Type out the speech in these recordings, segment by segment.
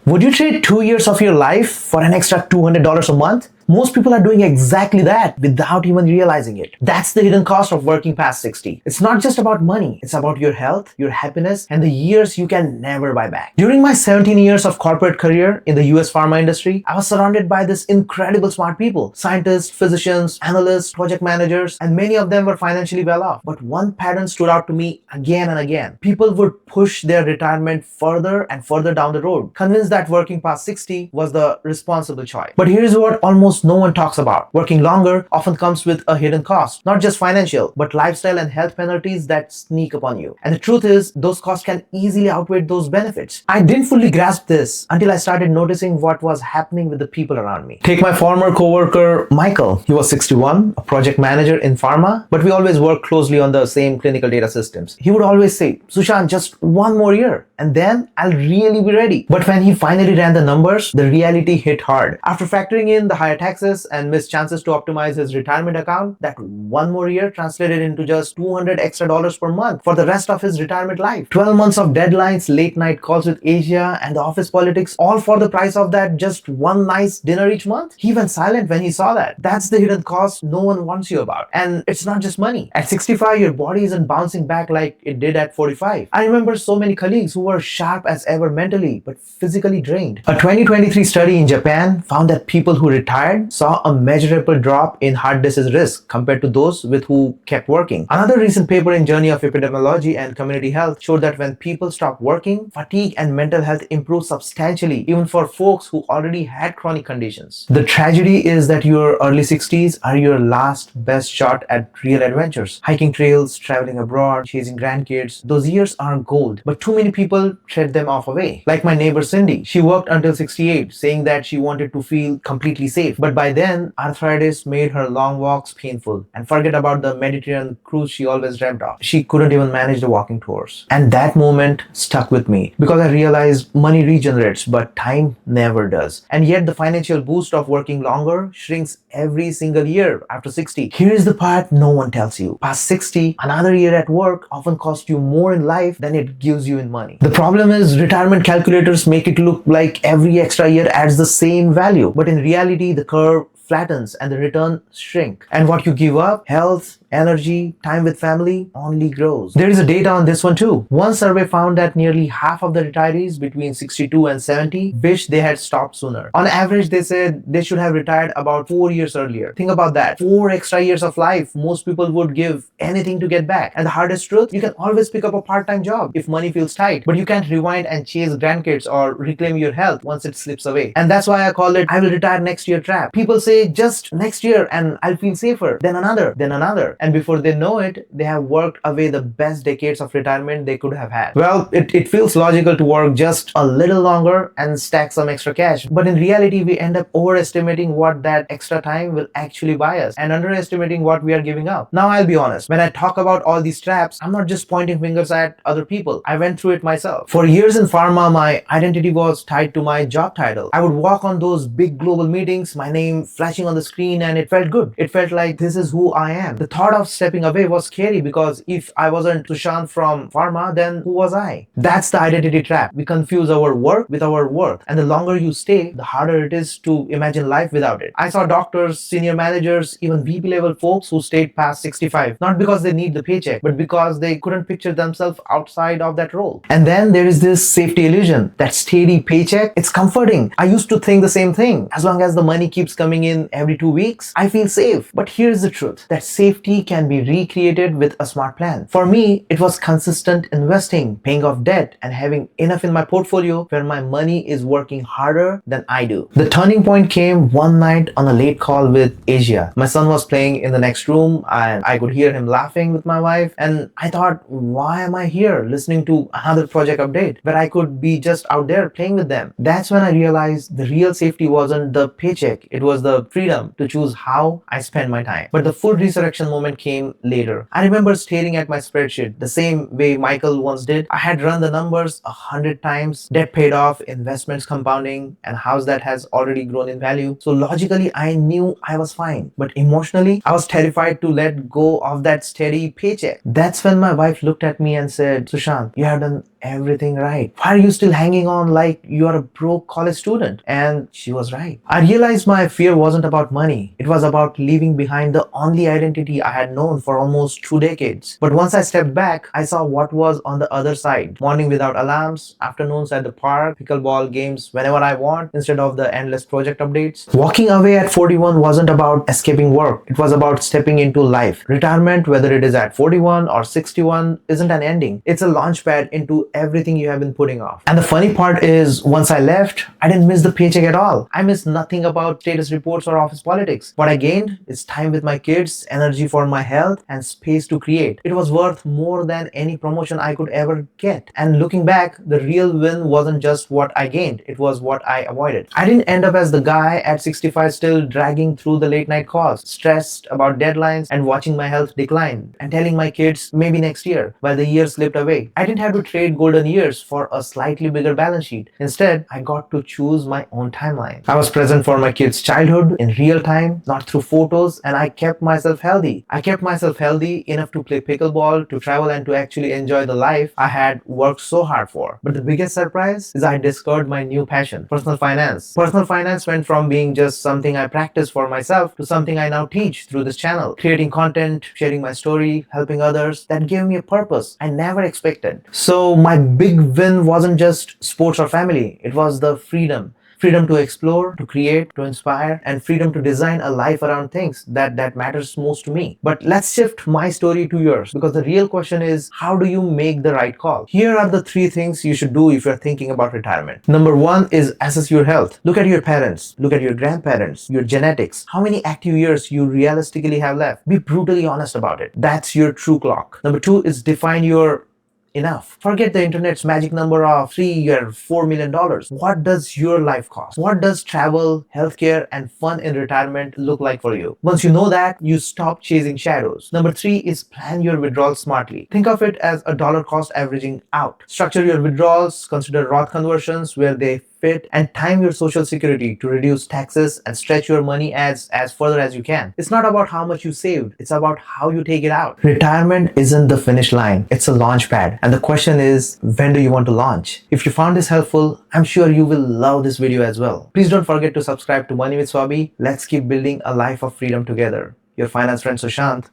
Would you trade 2 years of your life for an extra $200 a month? Most people are doing exactly that without even realizing it. That's the hidden cost of working past 60. It's not just about money, it's about your health, your happiness, and the years you can never buy back. During my 17 years of corporate career in the US pharma industry, I was surrounded by this incredible smart people, scientists, physicians, analysts, project managers, and many of them were financially well off. But one pattern stood out to me again and again. People would push their retirement further and further down the road, convinced that working past 60 was the responsible choice. But here's what almost no one talks about. Working longer often comes with a hidden cost, not just financial, but lifestyle and health penalties that sneak upon you. And the truth is, those costs can easily outweigh those benefits. I didn't fully grasp this until I started noticing what was happening with the people around me. Take my former coworker, Michael. He was 61, a project manager in pharma, but we always worked closely on the same clinical data systems. He would always say, Sushant, just one more year, and then I'll really be ready. But when he finally ran the numbers, the reality hit hard. After factoring in the higher taxes and missed chances to optimize his retirement account, that one more year translated into just $200 extra per month for the rest of his retirement life. 12 months of deadlines, late night calls with Asia, and the office politics, all for the price of that just one nice dinner each month. He went silent when he saw that. That's the hidden cost no one wants you about. And it's not just money. At 65, your body isn't bouncing back like it did at 45. I remember so many colleagues who were sharp as ever mentally, but physically drained. A 2023 study in Japan found that people who retired saw a measurable drop in heart disease risk compared to those with who kept working. Another recent paper in Journey of Epidemiology and Community Health showed that when people stop working, fatigue and mental health improve substantially, even for folks who already had chronic conditions. The tragedy is that your early 60s are your last best shot at real adventures. Hiking trails, traveling abroad, chasing grandkids, those years are gold, but too many people tread them off away. Like my neighbor Cindy, she worked until 68, saying that she wanted to feel completely safe. But by then, arthritis made her long walks painful, and forget about the Mediterranean cruise she always dreamt of. She couldn't even manage the walking tours. And that moment stuck with me because I realized money regenerates, but time never does. And yet the financial boost of working longer shrinks every single year after 60. Here is the part no one tells you. Past 60, another year at work often costs you more in life than it gives you in money. The problem is retirement calculators make it look like every extra year adds the same value, but in reality, the curve flattens and the return shrink. And what you give up, health, energy, time with family, only grows. There is a data on this one too. One survey found that nearly half of the retirees between 62 and 70 wish they had stopped sooner. On average, they said they should have retired about 4 years earlier. Think about that. 4 extra years of life most people would give anything to get back. And the hardest truth, you can always pick up a part-time job if money feels tight, but you can't rewind and chase grandkids or reclaim your health once it slips away. And that's why I call it I will retire next year trap. People say just next year and I'll feel safer, then another. And before they know it, they have worked away the best decades of retirement they could have had. Well, it feels logical to work just a little longer and stack some extra cash. But in reality, we end up overestimating what that extra time will actually buy us and underestimating what we are giving up. Now, I'll be honest. When I talk about all these traps, I'm not just pointing fingers at other people. I went through it myself. For years in pharma, my identity was tied to my job title. I would walk on those big global meetings, my name flashing on the screen, and it felt good. It felt like this is who I am. The thought of stepping away was scary because if I wasn't Sushant from pharma, then who was I? That's the identity trap. We confuse our work with our worth, and the longer you stay, the harder it is to imagine life without it. I saw doctors, senior managers, even VP level folks who stayed past 65, not because they need the paycheck, but because they couldn't picture themselves outside of that role. And then there is this safety illusion, that steady paycheck. It's comforting. I used to think the same thing. As long as the money keeps coming in every 2 weeks, I feel safe. But here's the truth, that safety can be recreated with a smart plan. For me, it was consistent investing, paying off debt, and having enough in my portfolio where my money is working harder than I do. The turning point came one night on a late call with Asia. My son was playing in the next room and I could hear him laughing with my wife, and I thought, why am I here listening to another project update where I could be just out there playing with them? That's when I realized the real safety wasn't the paycheck, it was the freedom to choose how I spend my time. But the full resurrection moment came later. I remember staring at my spreadsheet the same way Michael once did. I had run the numbers 100 times, debt paid off, investments compounding, and house that has already grown in value. So logically, I knew I was fine. But emotionally, I was terrified to let go of that steady paycheck. That's when my wife looked at me and said, Sushant, you have done everything right. Why are you still hanging on like you are a broke college student? And she was right. I realized my fear wasn't about money. It was about leaving behind the only identity I had known for almost 2 decades. But once I stepped back, I saw what was on the other side. Morning without alarms, afternoons at the park, pickleball games whenever I want instead of the endless project updates. Walking away at 41 wasn't about escaping work. It was about stepping into life. Retirement, whether it is at 41 or 61, isn't an ending. It's a launchpad into everything you have been putting off. And the funny part is, once I left, I didn't miss the paycheck at all. I missed nothing about status reports or office politics. What I gained is time with my kids, energy for my health, and space to create. It was worth more than any promotion I could ever get. And looking back, the real win wasn't just what I gained, it was what I avoided. I didn't end up as the guy at 65 still dragging through the late night calls, stressed about deadlines and watching my health decline, and telling my kids maybe next year while the years slipped away. I didn't have to trade golden years for a slightly bigger balance sheet. Instead, I got to choose my own timeline. I was present for my kids' childhood in real time, not through photos, and I kept myself healthy. I kept myself healthy enough to play pickleball, to travel, and to actually enjoy the life I had worked so hard for. But the biggest surprise is I discovered my new passion, personal finance. Personal finance went from being just something I practiced for myself to something I now teach through this channel. Creating content, sharing my story, helping others, that gave me a purpose I never expected. So my big win wasn't just sports or family, it was the freedom. Freedom to explore, to create, to inspire, and freedom to design a life around things that matters most to me. But let's shift my story to yours, because the real question is, how do you make the right call? Here are the 3 things you should do if you're thinking about retirement. Number 1 is assess your health. Look at your parents, look at your grandparents, your genetics, how many active years you realistically have left. Be brutally honest about it. That's your true clock. Number 2 is define your enough. Forget the internet's magic number of $3 or $4 million. What does your life cost? What does travel, healthcare, and fun in retirement look like for you? Once you know that, you stop chasing shadows. Number 3 is plan your withdrawals smartly. Think of it as a dollar cost averaging out. Structure your withdrawals, consider Roth conversions where they fit, and time your social security to reduce taxes and stretch your money as further as you can. It's not about how much you saved, it's about how you take it out. Retirement isn't the finish line, it's a launch pad. And the question is, when do you want to launch? If you found this helpful, I'm sure you will love this video as well. Please don't forget to subscribe to Money with Swabhi. Let's keep building a life of freedom together. Your finance friend Sushant,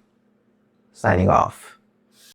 signing off.